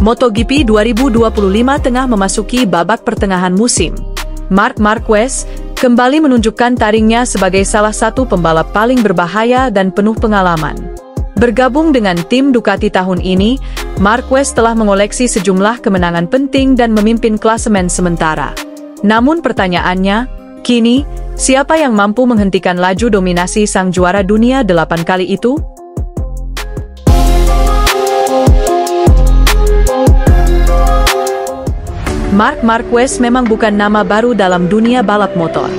MotoGP 2025 tengah memasuki babak pertengahan musim. Marc Marquez kembali menunjukkan taringnya sebagai salah satu pembalap paling berbahaya dan penuh pengalaman. Bergabung dengan tim Ducati tahun ini, Marquez telah mengoleksi sejumlah kemenangan penting dan memimpin klasemen sementara. Namun pertanyaannya, kini, siapa yang mampu menghentikan laju dominasi sang juara dunia 8 kali itu? Marc Marquez memang bukan nama baru dalam dunia balap motor.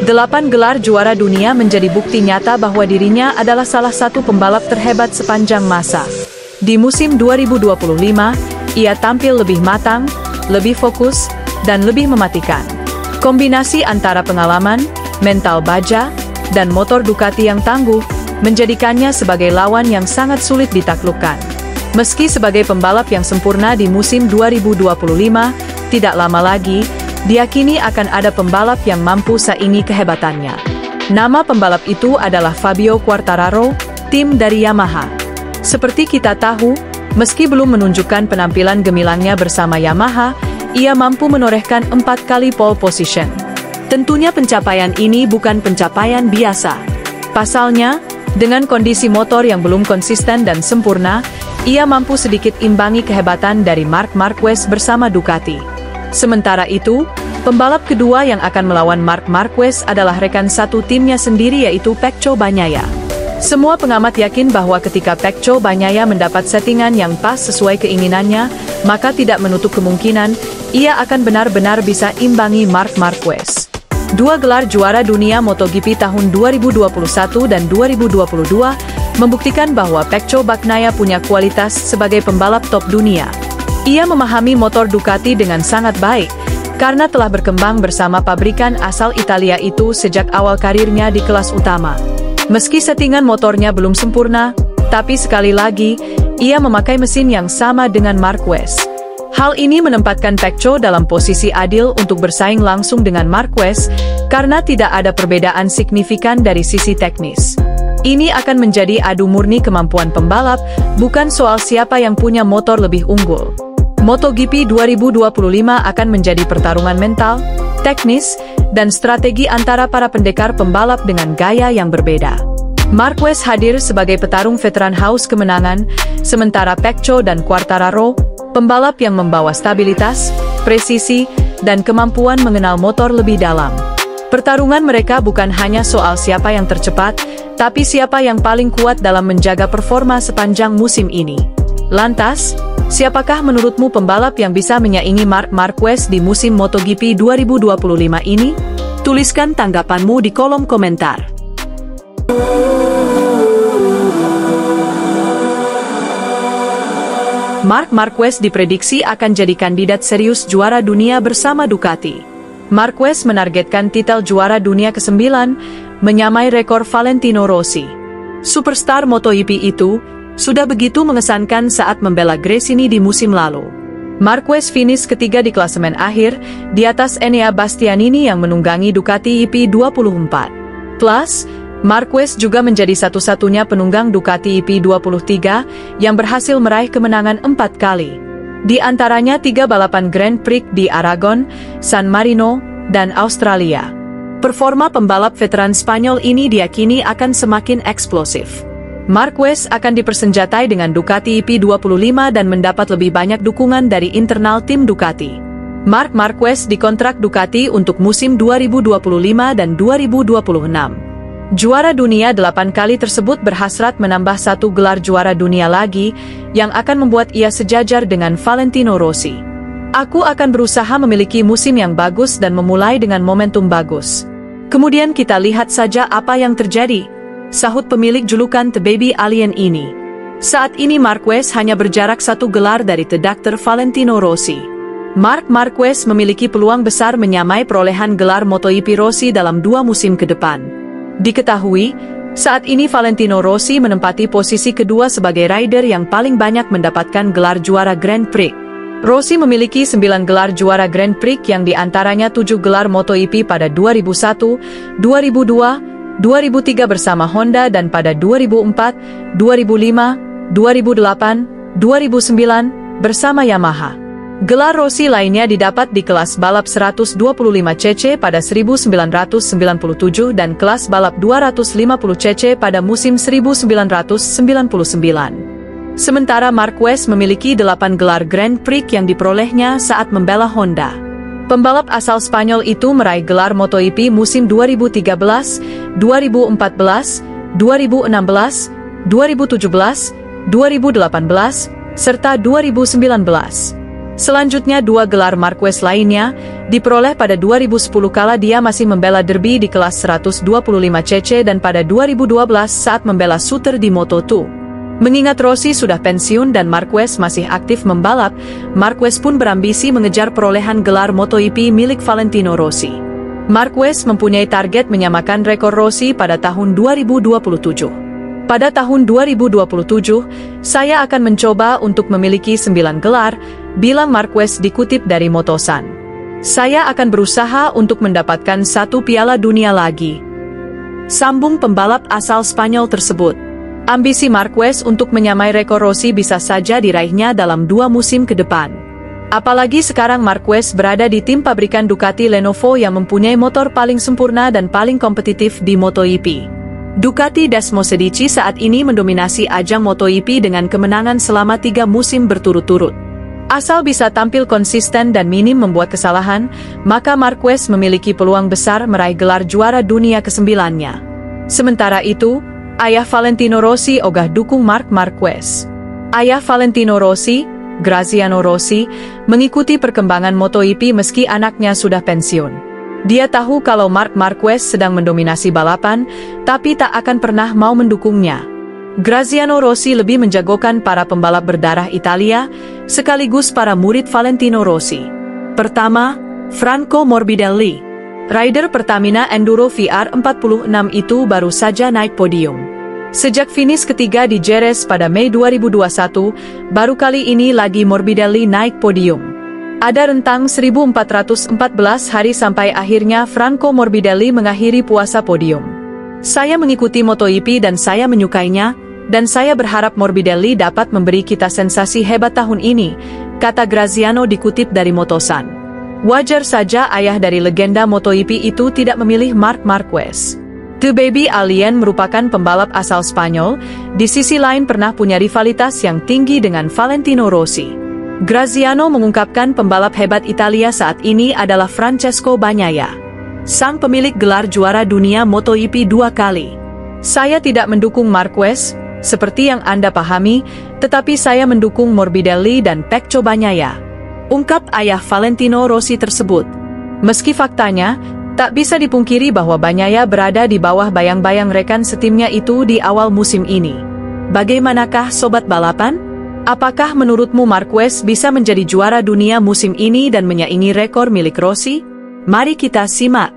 8 gelar juara dunia menjadi bukti nyata bahwa dirinya adalah salah satu pembalap terhebat sepanjang masa. Di musim 2025, ia tampil lebih matang, lebih fokus, dan lebih mematikan. Kombinasi antara pengalaman, mental baja, dan motor Ducati yang tangguh, menjadikannya sebagai lawan yang sangat sulit ditaklukkan. Meski sebagai pembalap yang sempurna di musim 2025, tidak lama lagi, diyakini akan ada pembalap yang mampu saingi kehebatannya. Nama pembalap itu adalah Fabio Quartararo, tim dari Yamaha. Seperti kita tahu, meski belum menunjukkan penampilan gemilangnya bersama Yamaha, ia mampu menorehkan 4 kali pole position. Tentunya pencapaian ini bukan pencapaian biasa. Pasalnya, dengan kondisi motor yang belum konsisten dan sempurna, ia mampu sedikit imbangi kehebatan dari Marc Marquez bersama Ducati. Sementara itu, pembalap kedua yang akan melawan Marc Marquez adalah rekan satu timnya sendiri yaitu Pecco Bagnaia. Semua pengamat yakin bahwa ketika Pecco Bagnaia mendapat settingan yang pas sesuai keinginannya, maka tidak menutup kemungkinan ia akan benar-benar bisa imbangi Marc Marquez. 2 gelar juara dunia MotoGP tahun 2021 dan 2022 membuktikan bahwa Pecco Bagnaia punya kualitas sebagai pembalap top dunia. Ia memahami motor Ducati dengan sangat baik, karena telah berkembang bersama pabrikan asal Italia itu sejak awal karirnya di kelas utama. Meski settingan motornya belum sempurna, tapi sekali lagi, ia memakai mesin yang sama dengan Marquez. Hal ini menempatkan Pecco dalam posisi adil untuk bersaing langsung dengan Marquez, karena tidak ada perbedaan signifikan dari sisi teknis. Ini akan menjadi adu murni kemampuan pembalap, bukan soal siapa yang punya motor lebih unggul. MotoGP 2025 akan menjadi pertarungan mental, teknis, dan strategi antara para pendekar pembalap dengan gaya yang berbeda. Marquez hadir sebagai petarung veteran haus kemenangan, sementara Pecco dan Quartararo, pembalap yang membawa stabilitas, presisi, dan kemampuan mengenal motor lebih dalam. Pertarungan mereka bukan hanya soal siapa yang tercepat, tapi siapa yang paling kuat dalam menjaga performa sepanjang musim ini. Lantas, siapakah menurutmu pembalap yang bisa menyaingi Marc Marquez di musim MotoGP 2025 ini? Tuliskan tanggapanmu di kolom komentar. Marc Marquez diprediksi akan jadi kandidat serius juara dunia bersama Ducati. Marquez menargetkan titel juara dunia ke-9, menyamai rekor Valentino Rossi. Superstar MotoGP itu sudah begitu mengesankan saat membela Gresini di musim lalu. Marquez finish ketiga di klasemen akhir, di atas Enea Bastianini yang menunggangi Ducati EP24. Plus, Marquez juga menjadi satu-satunya penunggang Ducati EP23 yang berhasil meraih kemenangan 4 kali. Di antaranya 3 balapan Grand Prix di Aragon, San Marino, dan Australia. Performa pembalap veteran Spanyol ini diyakini akan semakin eksplosif. Marquez akan dipersenjatai dengan Ducati EP25 dan mendapat lebih banyak dukungan dari internal tim Ducati. Marc Marquez dikontrak Ducati untuk musim 2025 dan 2026. Juara dunia 8 kali tersebut berhasrat menambah 1 gelar juara dunia lagi, yang akan membuat ia sejajar dengan Valentino Rossi. Aku akan berusaha memiliki musim yang bagus dan memulai dengan momentum bagus. Kemudian kita lihat saja apa yang terjadi, sahut pemilik julukan The Baby Alien ini. Saat ini Marquez hanya berjarak 1 gelar dari The Dr. Valentino Rossi. Marc Marquez memiliki peluang besar menyamai perolehan gelar MotoGP Rossi dalam 2 musim ke depan. Diketahui, saat ini Valentino Rossi menempati posisi kedua sebagai rider yang paling banyak mendapatkan gelar juara Grand Prix. Rossi memiliki 9 gelar juara Grand Prix yang diantaranya 7 gelar MotoGP pada 2001, 2002, 2003 bersama Honda dan pada 2004, 2005, 2008, 2009, bersama Yamaha. Gelar Rossi lainnya didapat di kelas balap 125cc pada 1997 dan kelas balap 250cc pada musim 1999. Sementara Marquez memiliki 8 gelar Grand Prix yang diperolehnya saat membela Honda. Pembalap asal Spanyol itu meraih gelar MotoGP musim 2013, 2014, 2016, 2017, 2018, serta 2019. Selanjutnya 2 gelar Marquez lainnya diperoleh pada 2010 kala dia masih membela derby di kelas 125cc dan pada 2012 saat membela Suter di Moto2. Mengingat Rossi sudah pensiun dan Marquez masih aktif membalap, Marquez pun berambisi mengejar perolehan gelar MotoGP milik Valentino Rossi. Marquez mempunyai target menyamakan rekor Rossi pada tahun 2027. Pada tahun 2027, saya akan mencoba untuk memiliki 9 gelar, bilang Marquez dikutip dari Motosan. Saya akan berusaha untuk mendapatkan 1 piala dunia lagi, sambung pembalap asal Spanyol tersebut. Ambisi Marquez untuk menyamai rekor Rossi bisa saja diraihnya dalam 2 musim ke depan. Apalagi sekarang Marquez berada di tim pabrikan Ducati Lenovo yang mempunyai motor paling sempurna dan paling kompetitif di MotoGP. Ducati Dasmo Sedici saat ini mendominasi ajang MotoGP dengan kemenangan selama 3 musim berturut-turut. Asal bisa tampil konsisten dan minim membuat kesalahan, maka Marquez memiliki peluang besar meraih gelar juara dunia ke-9-nya. Sementara itu, ayah Valentino Rossi ogah dukung Marc Marquez. Ayah Valentino Rossi, Graziano Rossi, mengikuti perkembangan MotoGP meski anaknya sudah pensiun. Dia tahu kalau Marc Marquez sedang mendominasi balapan, tapi tak akan pernah mau mendukungnya. Graziano Rossi lebih menjagokan para pembalap berdarah Italia, sekaligus para murid Valentino Rossi. Pertama, Franco Morbidelli. Rider Pertamina Enduro VR46 itu baru saja naik podium. Sejak finish ketiga di Jerez pada Mei 2021, baru kali ini lagi Morbidelli naik podium. Ada rentang 1414 hari sampai akhirnya Franco Morbidelli mengakhiri puasa podium. Saya mengikuti MotoGP dan saya menyukainya, dan saya berharap Morbidelli dapat memberi kita sensasi hebat tahun ini, kata Graziano dikutip dari Motosan. Wajar saja ayah dari legenda MotoGP itu tidak memilih Marc Marquez. The Baby Alien merupakan pembalap asal Spanyol, di sisi lain pernah punya rivalitas yang tinggi dengan Valentino Rossi. Graziano mengungkapkan pembalap hebat Italia saat ini adalah Francesco Bagnaia, sang pemilik gelar juara dunia MotoGP 2 kali. Saya tidak mendukung Marquez, seperti yang Anda pahami, tetapi saya mendukung Morbidelli dan Pecco Bagnaia, ungkap ayah Valentino Rossi tersebut. Meski faktanya, tak bisa dipungkiri bahwa Bagnaia berada di bawah bayang-bayang rekan setimnya itu di awal musim ini. Bagaimanakah sobat balapan? Apakah menurutmu Marquez bisa menjadi juara dunia musim ini dan menyaingi rekor milik Rossi? Mari kita simak.